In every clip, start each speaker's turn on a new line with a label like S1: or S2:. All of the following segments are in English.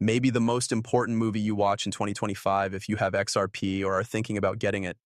S1: maybe the most important movie you watch in 2025 if you have XRP or are thinking about getting it.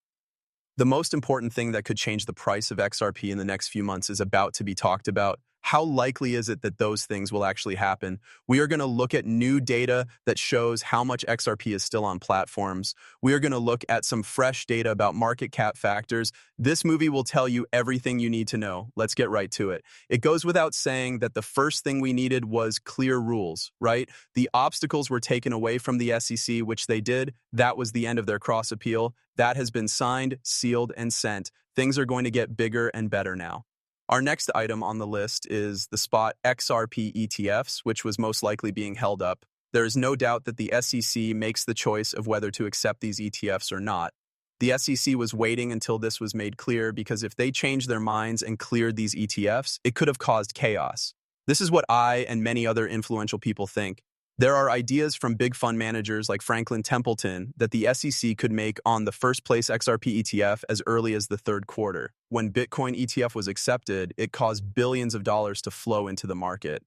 S1: The most important thing that could change the price of XRP in the next few months is about to be talked about. How likely is it that those things will actually happen? We are going to look at new data that shows how much XRP is still on platforms. We are going to look at some fresh data about market cap factors. This movie will tell you everything you need to know. Let's get right to it. It goes without saying that the first thing we needed was clear rules, right? The obstacles were taken away from the SEC, which they did. That was the end of their cross appeal. That has been signed, sealed, and sent. Things are going to get bigger and better now. Our next item on the list is the spot XRP ETFs, which was most likely being held up. There is no doubt that the SEC makes the choice of whether to accept these ETFs or not. The SEC was waiting until this was made clear because if they changed their minds and cleared these ETFs, it could have caused chaos. This is what I and many other influential people think. There are ideas from big fund managers like Franklin Templeton that the SEC could make on the first place XRP ETF as early as the third quarter. When Bitcoin ETF was accepted, it caused billions of dollars to flow into the market.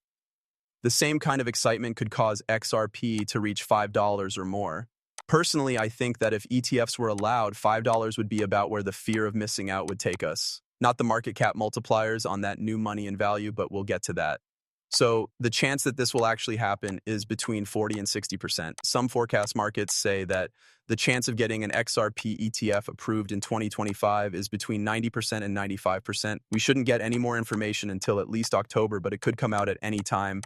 S1: The same kind of excitement could cause XRP to reach $5 or more. Personally, I think that if ETFs were allowed, $5 would be about where the fear of missing out would take us. Not the market cap multipliers on that new money and value, but we'll get to that. So the chance that this will actually happen is between 40 and 60%. Some forecast markets say that the chance of getting an XRP ETF approved in 2025 is between 90% and 95%. We shouldn't get any more information until at least October, but it could come out at any time.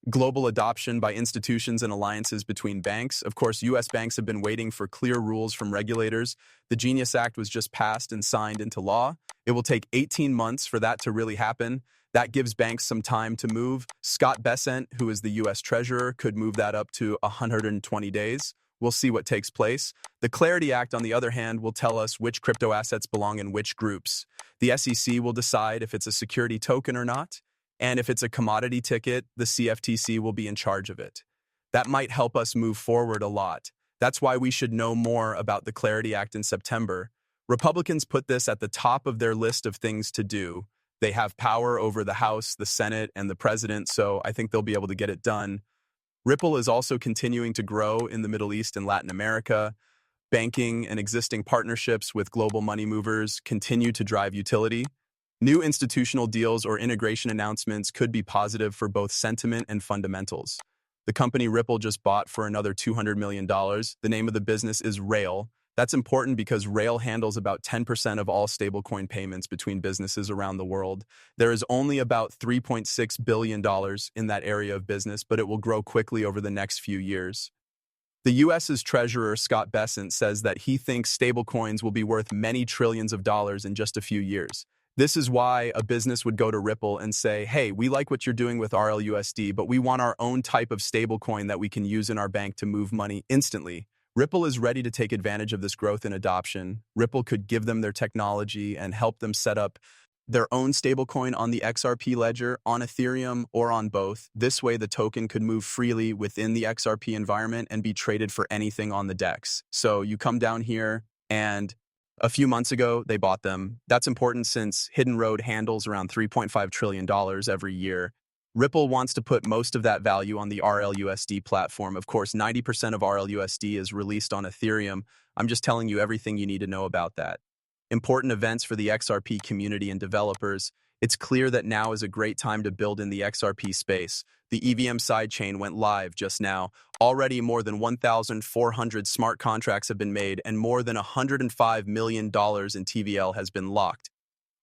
S1: Global adoption by institutions and alliances between banks. Of course, U.S. banks have been waiting for clear rules from regulators. The Genius Act was just passed and signed into law. It will take 18 months for that to really happen. That gives banks some time to move. Scott Bessent, who is the U.S. Treasurer, could move that up to 120 days. We'll see what takes place. The Clarity Act, on the other hand, will tell us which crypto assets belong in which groups. The SEC will decide if it's a security token or not. And if it's a commodity ticket, the CFTC will be in charge of it. That might help us move forward a lot. That's why we should know more about the Clarity Act in September. Republicans put this at the top of their list of things to do. They have power over the House, the Senate, and the president, so I think they'll be able to get it done. Ripple is also continuing to grow in the Middle East and Latin America. Banking and existing partnerships with global money movers continue to drive utility. New institutional deals or integration announcements could be positive for both sentiment and fundamentals. The company Ripple just bought for another $200 million. The name of the business is Rail. That's important because Rail handles about 10% of all stablecoin payments between businesses around the world. There is only about $3.6 billion in that area of business, but it will grow quickly over the next few years. The U.S.'s Treasurer, Scott Bessent, says that he thinks stablecoins will be worth many trillions of dollars in just a few years. This is why a business would go to Ripple and say, hey, we like what you're doing with RLUSD, but we want our own type of stablecoin that we can use in our bank to move money instantly. Ripple is ready to take advantage of this growth and adoption. Ripple could give them their technology and help them set up their own stablecoin on the XRP ledger, on Ethereum, or on both. This way, the token could move freely within the XRP environment and be traded for anything on the DEX. So you come down here, and a few months ago, they bought them. That's important since Hidden Road handles around $3.5 trillion every year. Ripple wants to put most of that value on the RLUSD platform. Of course, 90% of RLUSD is released on Ethereum. I'm just telling you everything you need to know about that. Important events for the XRP community and developers. It's clear that now is a great time to build in the XRP space. The EVM sidechain went live just now. Already more than 1,400 smart contracts have been made and more than $105 million in TVL has been locked.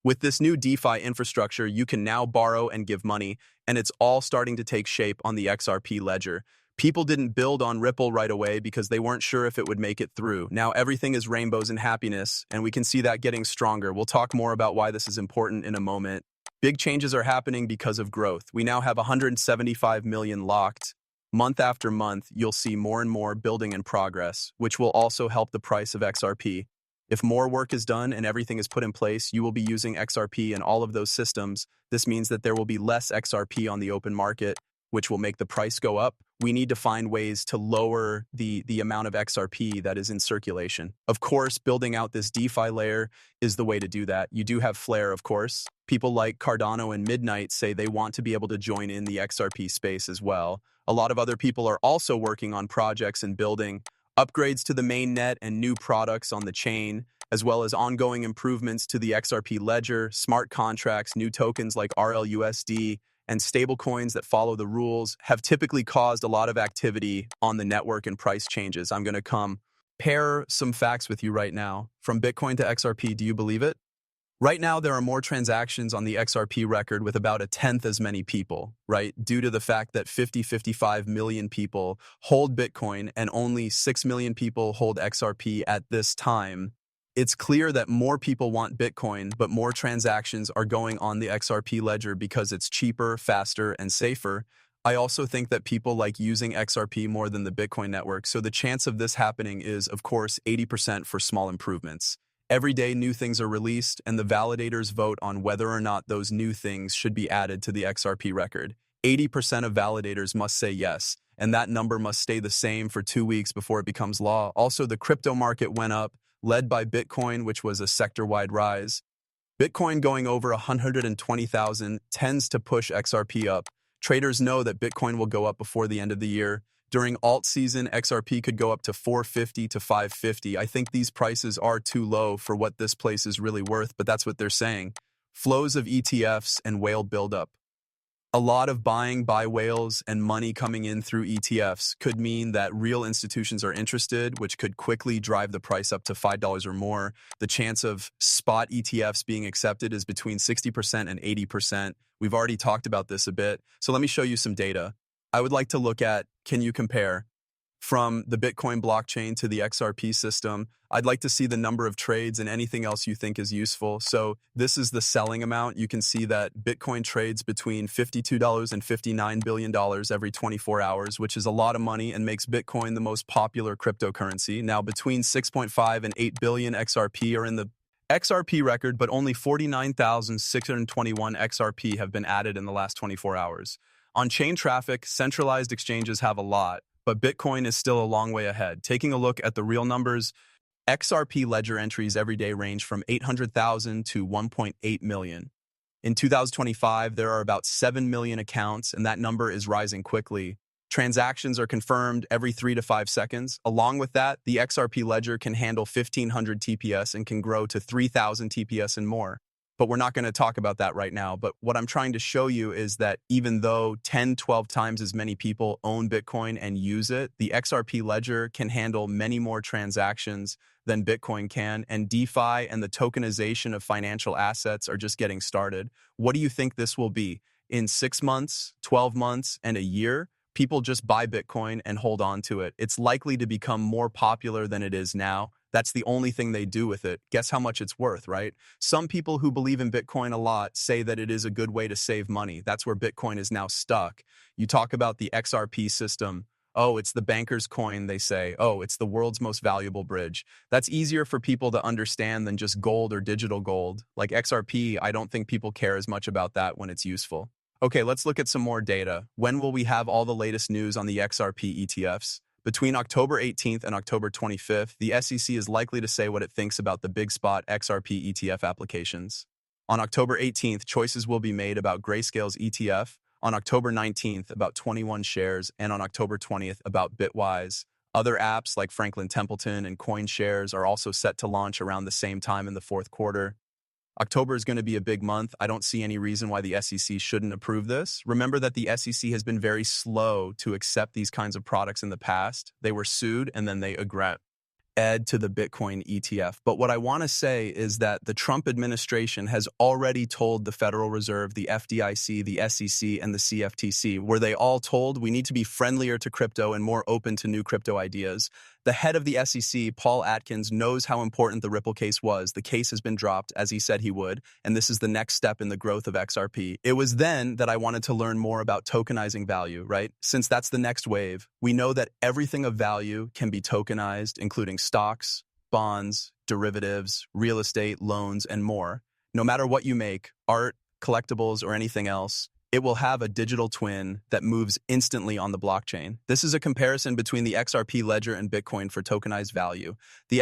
S1: With this new DeFi infrastructure, you can now borrow and give money, and it's all starting to take shape on the XRP ledger. People didn't build on Ripple right away because they weren't sure if it would make it through. Now everything is rainbows and happiness, and we can see that getting stronger. We'll talk more about why this is important in a moment. Big changes are happening because of growth. We now have 175 million locked. Month after month, you'll see more and more building in progress, which will also help the price of XRP. If more work is done and everything is put in place, you will be using XRP in all of those systems. This means that there will be less XRP on the open market, which will make the price go up. We need to find ways to lower the amount of XRP that is in circulation. Of course, building out this DeFi layer is the way to do that. You do have Flare, of course. People like Cardano and Midnight say they want to be able to join in the XRP space as well. A lot of other people are also working on projects and building upgrades to the mainnet and new products on the chain, as well as ongoing improvements to the XRP ledger, smart contracts, new tokens like RLUSD, and stablecoins that follow the rules have typically caused a lot of activity on the network and price changes. I'm going to compare some facts with you right now. From Bitcoin to XRP, do you believe it? Right now, there are more transactions on the XRP record with about a tenth as many people, right? Due to the fact that 55 million people hold Bitcoin and only 6 million people hold XRP at this time. It's clear that more people want Bitcoin, but more transactions are going on the XRP ledger because it's cheaper, faster, and safer. I also think that people like using XRP more than the Bitcoin network, so the chance of this happening is, of course, 80% for small improvements. Every day, new things are released, and the validators vote on whether or not those new things should be added to the XRP record. 80% of validators must say yes, and that number must stay the same for 2 weeks before it becomes law. Also, the crypto market went up, led by Bitcoin, which was a sector-wide rise. Bitcoin going over 120,000 tends to push XRP up. Traders know that Bitcoin will go up before the end of the year. During alt season, XRP could go up to 450 to 550. I think these prices are too low for what this place is really worth, but that's what they're saying. Flows of ETFs and whale buildup. A lot of buying by whales and money coming in through ETFs could mean that real institutions are interested, which could quickly drive the price up to $5 or more. The chance of spot ETFs being accepted is between 60% and 80%. We've already talked about this a bit, so let me show you some data. I would like to look at, can you compare from the Bitcoin blockchain to the XRP system? I'd like to see the number of trades and anything else you think is useful. So this is the selling amount. You can see that Bitcoin trades between $52 and $59 billion every 24 hours, which is a lot of money and makes Bitcoin the most popular cryptocurrency. Now, between 6.5 and 8 billion XRP are in the XRP record, but only 49,621 XRP have been added in the last 24 hours. On-chain traffic, centralized exchanges have a lot, but Bitcoin is still a long way ahead. Taking a look at the real numbers, XRP ledger entries every day range from 800,000 to 1.8 million. In 2025, there are about 7 million accounts, and that number is rising quickly. Transactions are confirmed every 3 to 5 seconds. Along with that, the XRP ledger can handle 1,500 TPS and can grow to 3,000 TPS and more. But we're not going to talk about that right now. But what I'm trying to show you is that even though 10, 12 times as many people own Bitcoin and use it, the XRP ledger can handle many more transactions than Bitcoin can, and DeFi and the tokenization of financial assets are just getting started. What do you think this will be? In 6 months, 12 months, and a year, people just buy Bitcoin and hold on to it. It's likely to become more popular than it is now. That's the only thing they do with it. Guess how much it's worth, right? Some people who believe in Bitcoin a lot say that it is a good way to save money. That's where Bitcoin is now stuck. You talk about the XRP system. Oh, it's the banker's coin, they say. Oh, it's the world's most valuable bridge. That's easier for people to understand than just gold or digital gold. Like XRP, I don't think people care as much about that when it's useful. Okay, let's look at some more data. When will we have all the latest news on the XRP ETFs? Between October 18th and October 25th, the SEC is likely to say what it thinks about the big spot XRP ETF applications. On October 18th, choices will be made about Grayscale's ETF, on October 19th about 21 shares, and on October 20th about Bitwise. Other apps like Franklin Templeton and Coin Shares are also set to launch around the same time in the fourth quarter. October is going to be a big month. I don't see any reason why the SEC shouldn't approve this. Remember that the SEC has been very slow to accept these kinds of products in the past. They were sued and then they add to the Bitcoin ETF. But what I want to say is that the Trump administration has already told the Federal Reserve, the FDIC, the SEC, and the CFTC, were they all told we need to be friendlier to crypto and more open to new crypto ideas. The head of the SEC, Paul Atkins, knows how important the Ripple case was. The case has been dropped, as he said he would, and this is the next step in the growth of XRP. It was then that I wanted to learn more about tokenizing value, right? Since that's the next wave. We know that everything of value can be tokenized, including stocks, bonds, derivatives, real estate, loans, and more. No matter what you make, art, collectibles, or anything else, It will have a digital twin that moves instantly on the blockchain. This is a comparison between the XRP ledger and Bitcoin for tokenized value. The